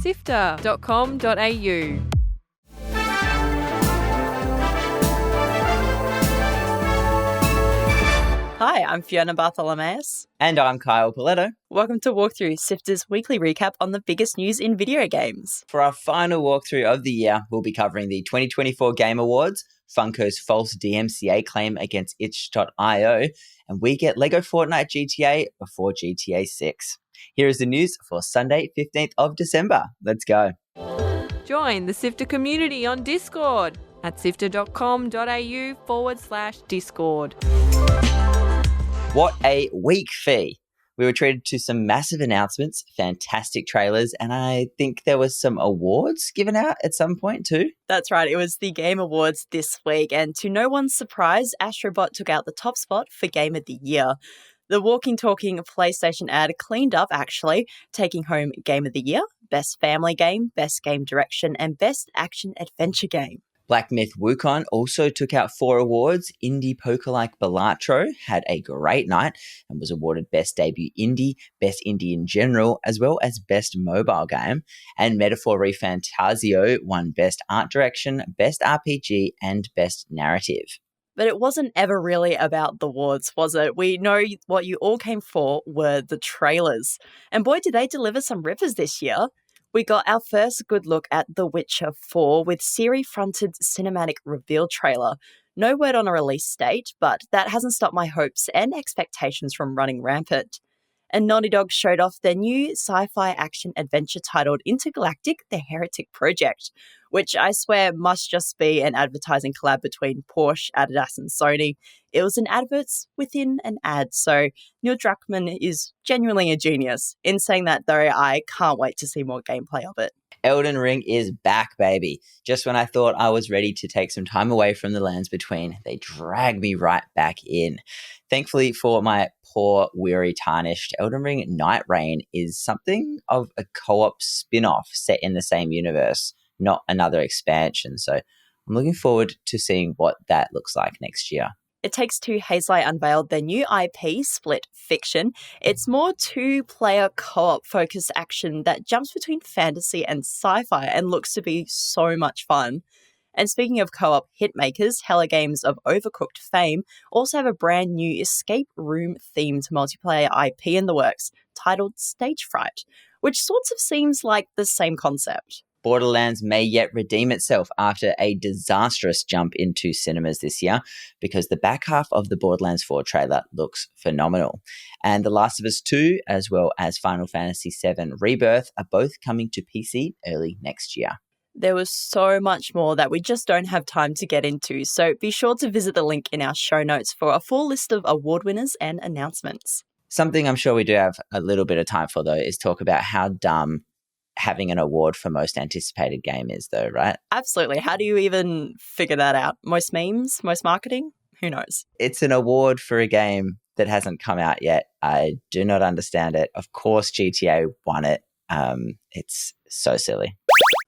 SIFTER.com.au. Hi, I'm Fiona Bartholomaeus. And I'm Kyle Pauletto. Welcome to Walkthrough, SIFTER's weekly recap on the biggest news in video games. For our final walkthrough of the year, we'll be covering the 2024 Game Awards, Funko's false DMCA claim against itch.io, and we get LEGO Fortnite GTA before GTA 6. Here is the news for Sunday, 15th of December. Let's go. Join the SIFTER community on Discord at sifter.com.au/Discord. What a week, Fee. We were treated to some massive announcements, fantastic trailers, and I think there was some awards given out at some point too. That's right, it was the Game Awards this week, and to no one's surprise, Astro Bot took out the top spot for Game of the Year. The walking, talking PlayStation ad cleaned up, actually, taking home Game of the Year, Best Family Game, Best Game Direction, and Best Action Adventure Game. Black Myth Wukong also took out 4 awards. Indie poker-like Bellatro had a great night and was awarded Best Debut Indie, Best Indie in General, as well as Best Mobile Game. And Metaphor ReFantasio won Best Art Direction, Best RPG, and Best Narrative. But it wasn't ever really about the awards, was it? We know what you all came for were the trailers. And boy, did they deliver some rippers this year. We got our first good look at The Witcher 4 with Siri-fronted cinematic reveal trailer. No word on a release date, but that hasn't stopped my hopes and expectations from running rampant. And Naughty Dog showed off their new sci-fi action adventure titled Intergalactic: The Heretic Project, which I swear must just be an advertising collab between Porsche, Adidas and Sony. It was an adverts within an ad, so Neil Druckmann is genuinely a genius. In saying that though, I can't wait to see more gameplay of it. Elden Ring is back, baby. Just when I thought I was ready to take some time away from the lands between, they drag me right back in. Thankfully for my poor, weary, tarnished, Elden Ring Night Rain is something of a co-op spin-off set in the same universe, not another expansion. So I'm looking forward to seeing what that looks like next year. It Takes Two Hazelight unveiled their new IP, Split Fiction. It's more two-player co-op focused action that jumps between fantasy and sci-fi and looks to be so much fun. And speaking of co-op hitmakers, Hello Games of Overcooked fame also have a brand new escape room-themed multiplayer IP in the works, titled Stage Fright, which sorts of seems like the same concept. Borderlands may yet redeem itself after a disastrous jump into cinemas this year, because the back half of the Borderlands 4 trailer looks phenomenal. And The Last of Us 2, as well as Final Fantasy VII Rebirth, are both coming to PC early next year. There was so much more that we just don't have time to get into, so be sure to visit the link in our show notes for a full list of award winners and announcements. Something I'm sure we do have a little bit of time for, though, is talk about how dumb having an award for most anticipated game is, though, right? Absolutely. How do you even figure that out? Most memes? Most marketing? Who knows? It's an award for a game that hasn't come out yet. I do not understand it. Of course, GTA won it. It's so silly.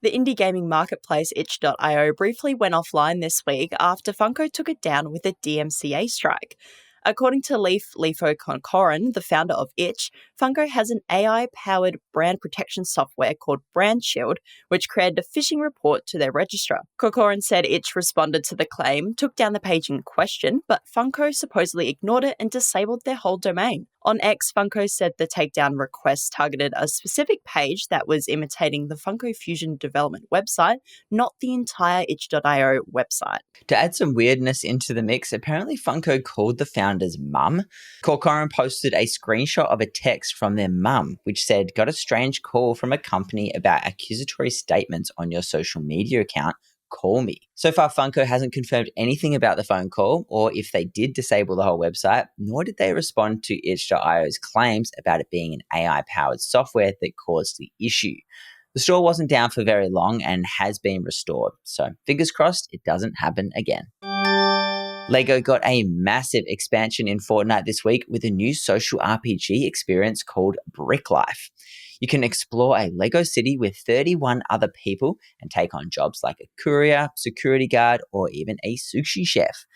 The indie gaming marketplace itch.io briefly went offline this week after Funko took it down with a DMCA strike. According to Leifo Corcoran, the founder of Itch, Funko has an AI-powered brand protection software called Brand Shield, which created a phishing report to their registrar. Corcoran said Itch responded to the claim, took down the page in question, but Funko supposedly ignored it and disabled their whole domain. On X, Funko said the takedown request targeted a specific page that was imitating the Funko Fusion development website, not the entire itch.io website. To add some weirdness into the mix, apparently Funko called the founder's mum. Corcoran posted a screenshot of a text from their mum, which said, "Got a strange call from a company about accusatory statements on your social media account. Call me." So far, Funko hasn't confirmed anything about the phone call or if they did disable the whole website, nor did they respond to itch.io's claims about it being an AI-powered software that caused the issue. The store wasn't down for very long and has been restored, so fingers crossed it doesn't happen again. LEGO got a massive expansion in Fortnite this week with a new social RPG experience called Brick Life. You can explore a LEGO city with 31 other people and take on jobs like a courier, security guard, or even a sushi chef.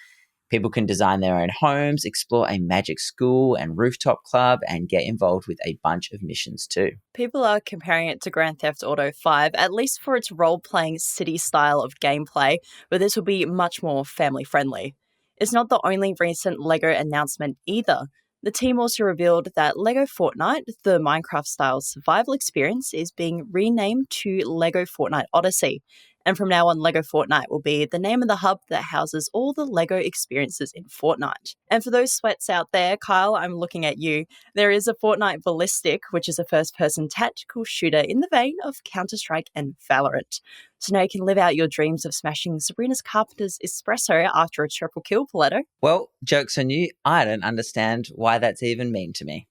People can design their own homes, explore a magic school and rooftop club, and get involved with a bunch of missions too. People are comparing it to Grand Theft Auto 5, at least for its role-playing city style of gameplay, but this will be much more family-friendly. It's not the only recent LEGO announcement either. The team also revealed that LEGO Fortnite, the Minecraft-style survival experience, is being renamed to LEGO Fortnite Odyssey. And from now on, LEGO Fortnite will be the name of the hub that houses all the LEGO experiences in Fortnite. And for those sweats out there, Kyle, I'm looking at you. There is a Fortnite Ballistic, which is a first-person tactical shooter in the vein of Counter-Strike and Valorant. So now you can live out your dreams of smashing Sabrina Carpenter's espresso after a triple kill, Pauletto. Well, joke's on you. I don't understand why that's even mean to me.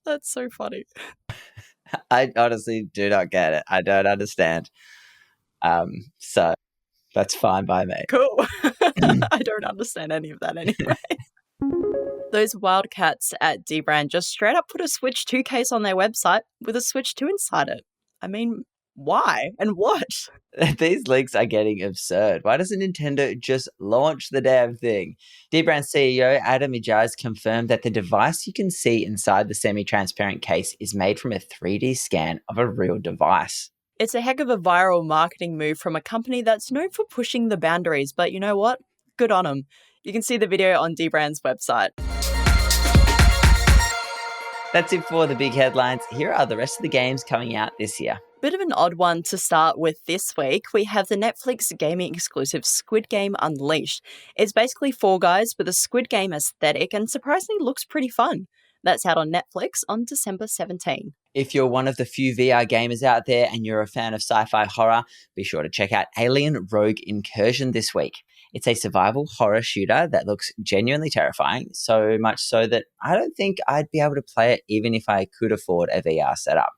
That's so funny. I honestly do not get it. I don't understand. So that's fine by me. Cool. I don't understand any of that anyway. Those wildcats at Dbrand just straight up put a Switch 2 case on their website with a Switch 2 inside it. I mean, why and what? These leaks are getting absurd. Why doesn't Nintendo just launch the damn thing? Dbrand CEO Adam Ijaz confirmed that the device you can see inside the semi-transparent case is made from a 3D scan of a real device. It's a heck of a viral marketing move from a company that's known for pushing the boundaries, but you know what? Good on them. You can see the video on Dbrand's website. That's it for the big headlines. Here are the rest of the games coming out this year. Bit of an odd one to start with this week. We have the Netflix gaming exclusive Squid Game Unleashed. It's basically Fall Guys with a Squid Game aesthetic and surprisingly looks pretty fun. That's out on Netflix on December 17. If you're one of the few VR gamers out there and you're a fan of sci-fi horror, be sure to check out Alien Rogue Incursion this week. It's a survival horror shooter that looks genuinely terrifying, so much so that I don't think I'd be able to play it even if I could afford a VR setup.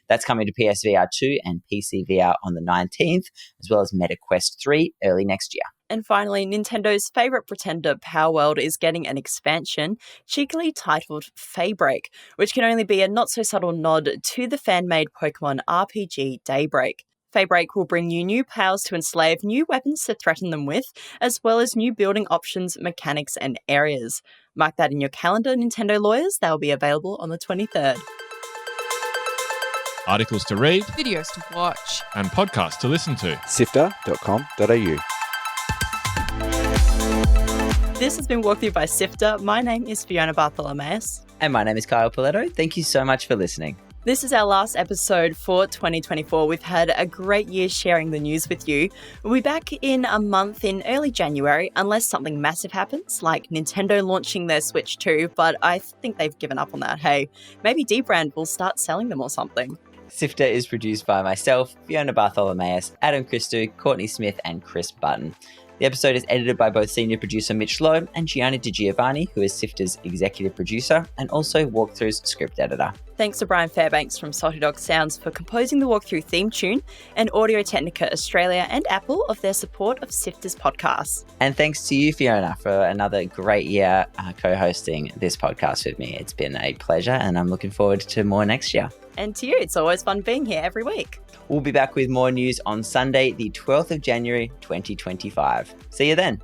That's coming to PSVR 2 and PC VR on the 19th, as well as MetaQuest 3 early next year. And finally, Nintendo's favourite pretender, PALWORLD, is getting an expansion, cheekily titled FEYBREAK, which can only be a not-so-subtle nod to the fan-made Pokemon RPG Daybreak. FEYBREAK will bring you new powers to enslave, new weapons to threaten them with, as well as new building options, mechanics, and areas. Mark that in your calendar, Nintendo lawyers. They'll be available on the 23rd. Articles to read, Videos to watch. and podcasts to listen to. SIFTER.com.au. This has been walked through by SIFTER. My name is Fiona Bartholomaeus. And my name is Kyle Pauletto. Thank you so much for listening. This is our last episode for 2024. We've had a great year sharing the news with you. We'll be back in a month in early January, unless something massive happens, like Nintendo launching their Switch 2, but I think they've given up on that. Hey, maybe Dbrand will start selling them or something. SIFTER is produced by myself, Fiona Bartholomaeus, Adam Christou, Courtney Smith, and Chris Button. The episode is edited by both senior producer Mitch Lowe and Gianni Giovanni, who is SIFTER's executive producer and also Walkthrough's script editor. Thanks to Brian Fairbanks from Salty Dog Sounds for composing the walkthrough theme tune, and Audio Technica Australia and Apple of their support of SIFTER's podcasts. And thanks to you, Fiona, for another great year co-hosting this podcast with me. It's been a pleasure, and I'm looking forward to more next year. And to you, it's always fun being here every week. We'll be back with more news on Sunday, the 12th of January, 2025. See you then.